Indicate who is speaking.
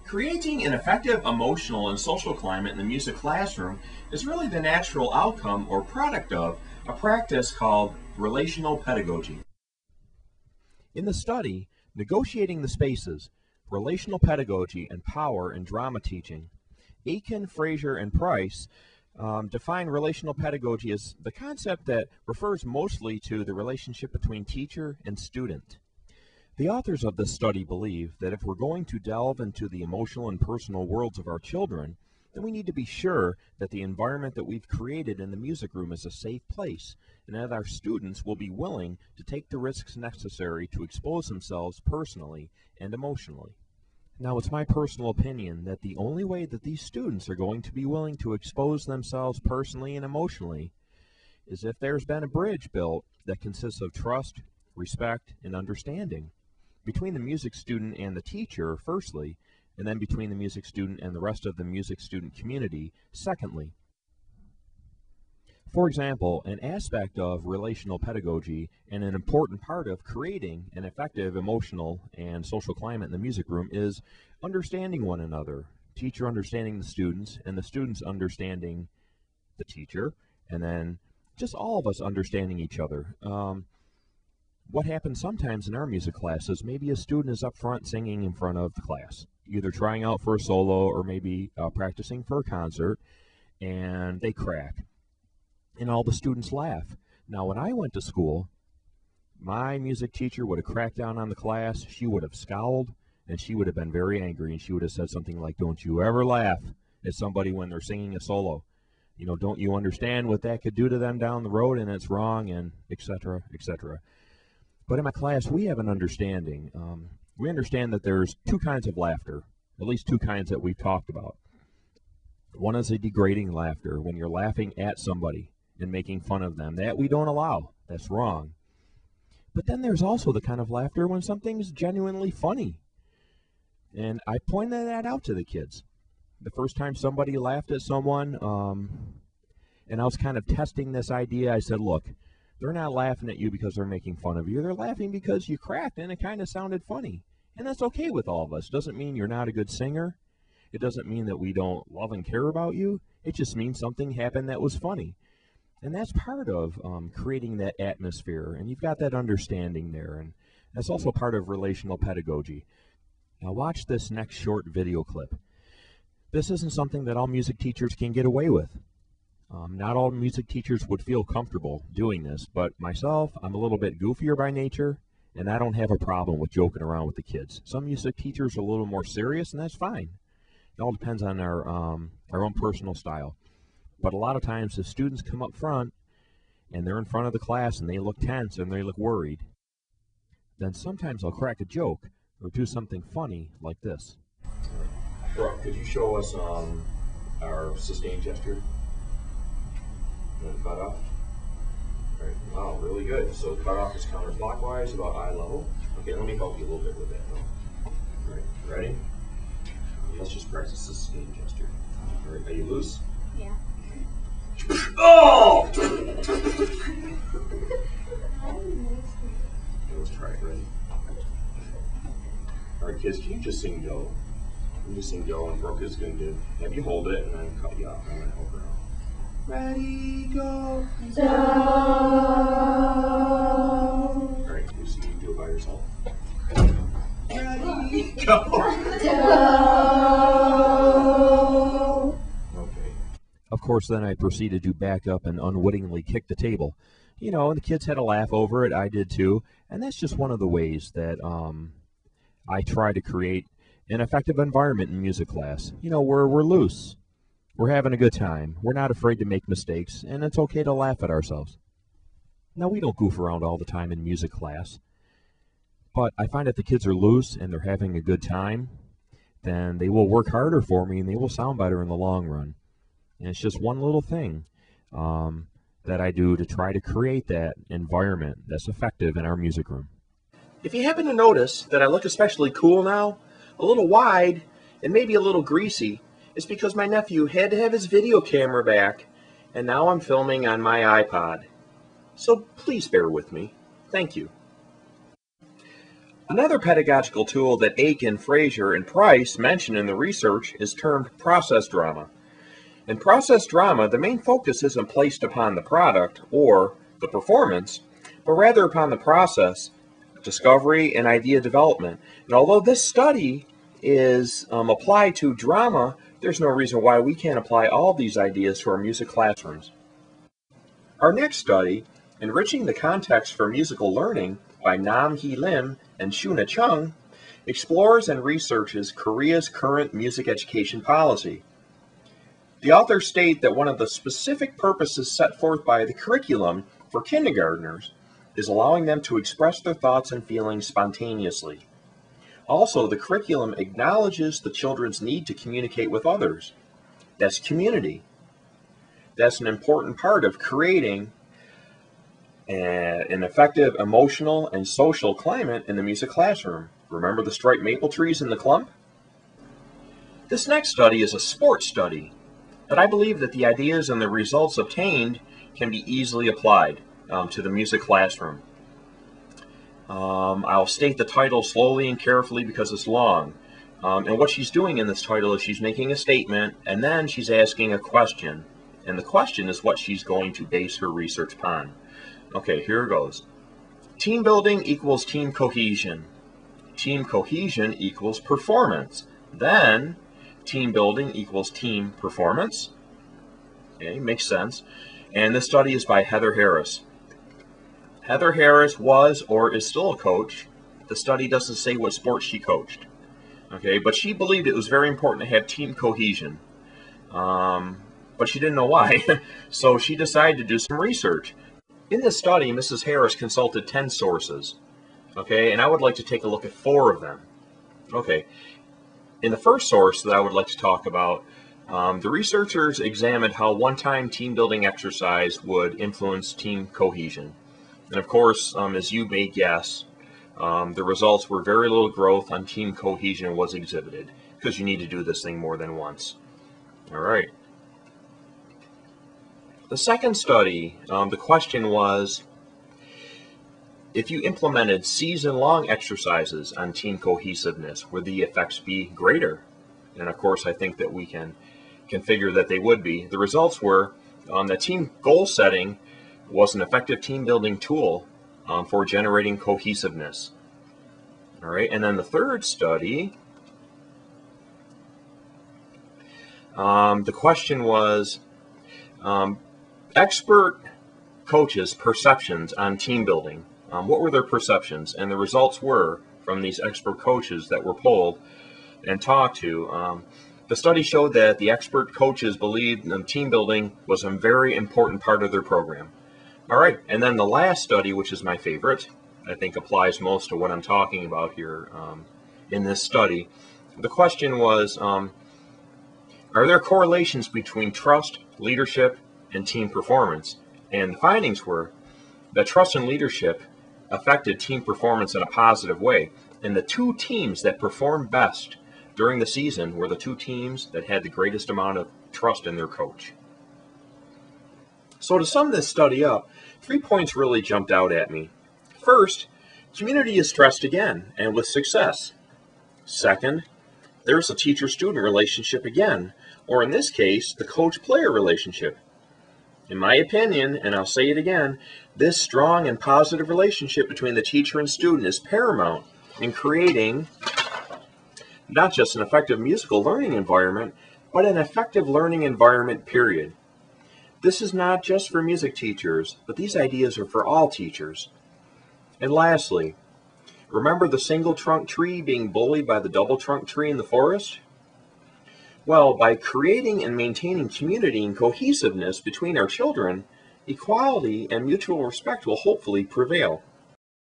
Speaker 1: Creating an effective emotional and social climate in the music classroom is really the natural outcome or product of a practice called relational pedagogy. In the study, Negotiating the Spaces, Relational Pedagogy and Power in Drama Teaching, Aiken, Fraser, and Price define relational pedagogy as the concept that refers mostly to the relationship between teacher and student. The authors of this study believe that if we're going to delve into the emotional and personal worlds of our children, then we need to be sure that the environment that we've created in the music room is a safe place, and that our students will be willing to take the risks necessary to expose themselves personally and emotionally. Now, it's my personal opinion that the only way that these students are going to be willing to expose themselves personally and emotionally is if there's been a bridge built that consists of trust, respect, and understanding between the music student and the teacher, firstly, and then between the music student and the rest of the music student community, secondly. For example, an aspect of relational pedagogy and an important part of creating an effective emotional and social climate in the music room is understanding one another, teacher understanding the students, and the students understanding the teacher, and then just all of us understanding each other. What happens sometimes in our music classes, maybe a student is up front singing in front of the class, either trying out for a solo or maybe practicing for a concert, and they crack. And all the students laugh. Now, when I went to school, my music teacher would have cracked down on the class. She would have scowled, and she would have been very angry, and she would have said something like, "Don't you ever laugh at somebody when they're singing a solo. You know, don't you understand what that could do to them down the road, and it's wrong," and etc., etc. But in my class, we have an understanding. We understand that there's two kinds of laughter, at least two kinds that we've talked about. One is a degrading laughter, when you're laughing at somebody and making fun of them. That we don't allow. That's wrong. But then there's also the kind of laughter when something's genuinely funny. And I pointed that out to the kids. The first time somebody laughed at someone, and I was kind of testing this idea, I said, look, they're not laughing at you because they're making fun of you. They're laughing because you cracked and it kind of sounded funny. And that's okay with all of us. It doesn't mean you're not a good singer. It doesn't mean that we don't love and care about you. It just means something happened that was funny. And that's part of creating that atmosphere. And you've got that understanding there. And that's also part of relational pedagogy. Now watch this next short video clip. This isn't something that all music teachers can get away with. Not all music teachers would feel comfortable doing this, but myself, I'm a little bit goofier by nature, and I don't have a problem with joking around with the kids. Some music teachers are a little more serious, and that's fine. It all depends on our own personal style. But a lot of times the students come up front, and they're in front of the class, and they look tense, and they look worried. Then sometimes I'll crack a joke, or do something funny like this. Brooke, could you show us our sustained gesture? And cut off. All right. Wow, really good. So cut off is counterclockwise, about eye level. Okay, let me help you a little bit with that though. All right, ready? Let's just practice the sustained gesture. All right, are you loose?
Speaker 2: Yeah.
Speaker 1: Oh! Let's try it. Ready? All right, kids, can you just sing "Go"? You just sing "Go," and Brooke is going to have you hold it, and then cut you off. I'm going to help her out. Ready, go.
Speaker 2: Do.
Speaker 1: All right, Lucy, you do it by yourself. Ready, go.
Speaker 2: Do.
Speaker 1: Okay. Of course, then I proceeded to back up and unwittingly kick the table. You know, and the kids had a laugh over it. I did too. And that's just one of the ways that I try to create an effective environment in music class. You know, where we're loose. We're having a good time. We're not afraid to make mistakes, and it's okay to laugh at ourselves. Now, we don't goof around all the time in music class, but I find that the kids are loose and they're having a good time, then they will work harder for me and they will sound better in the long run. And it's just one little thing that I do to try to create that environment that's effective in our music room. If you happen to notice that I look especially cool now, a little wide, and maybe a little greasy, it's because my nephew had to have his video camera back, and now I'm filming on my iPod. So please bear with me. Thank you. Another pedagogical tool that Aiken, Fraser, and Price mention in the research is termed process drama. In process drama, the main focus isn't placed upon the product or the performance, but rather upon the process, discovery, and idea development. And although this study is applied to drama, there's no reason why we can't apply all these ideas to our music classrooms. Our next study, Enriching the Context for Musical Learning by Nam Hee Lim and Shuna Chung, explores and researches Korea's current music education policy. The authors state that one of the specific purposes set forth by the curriculum for kindergartners is allowing them to express their thoughts and feelings spontaneously. Also, the curriculum acknowledges the children's need to communicate with others. That's community. That's an important part of creating an effective emotional and social climate in the music classroom. Remember the striped maple trees in the clump? This next study is a sports study, but I believe that the ideas and the results obtained can be easily applied to the music classroom. I'll state the title slowly and carefully because it's long. And what she's doing in this title is she's making a statement and then she's asking a question. And the question is what she's going to base her research upon. Okay, here it goes. Team building equals team cohesion. Team cohesion equals performance. Then team building equals team performance. Okay, makes sense. And this study is by Heather Harris. Heather Harris was or is still a coach. The study doesn't say what sport she coached. Okay, but she believed it was very important to have team cohesion. But she didn't know why. So she decided to do some research. In this study, Mrs. Harris consulted 10 sources. Okay, and I would like to take a look at 4 of them. Okay, in the first source that I would like to talk about, the researchers examined how one-time team building exercise would influence team cohesion. And of course, as you may guess, the results were very little growth on team cohesion was exhibited because you need to do this thing more than once. All right. The second study, the question was, if you implemented season-long exercises on team cohesiveness, would the effects be greater? And of course, I think that we can figure that they would be. The results were that team goal setting was an effective team building tool for generating cohesiveness. All right, and then the third study, the question was expert coaches' perceptions on team building. What were their perceptions? And the results were, from these expert coaches that were polled and talked to, the study showed that the expert coaches believed team building was a very important part of their program. All right, and then the last study, which is my favorite, I think applies most to what I'm talking about here in this study. The question was, are there correlations between trust, leadership, and team performance? And the findings were that trust and leadership affected team performance in a positive way. And the 2 teams that performed best during the season were the 2 teams that had the greatest amount of trust in their coach. So to sum this study up, 3 points really jumped out at me. First, community is stressed again, and with success. Second, there's a teacher-student relationship again, or in this case, the coach-player relationship. In my opinion, and I'll say it again, this strong and positive relationship between the teacher and student is paramount in creating not just an effective musical learning environment, but an effective learning environment, period. This is not just for music teachers, but these ideas are for all teachers. And lastly, remember the single trunk tree being bullied by the double trunk tree in the forest? Well, by creating and maintaining community and cohesiveness between our children, equality and mutual respect will hopefully prevail.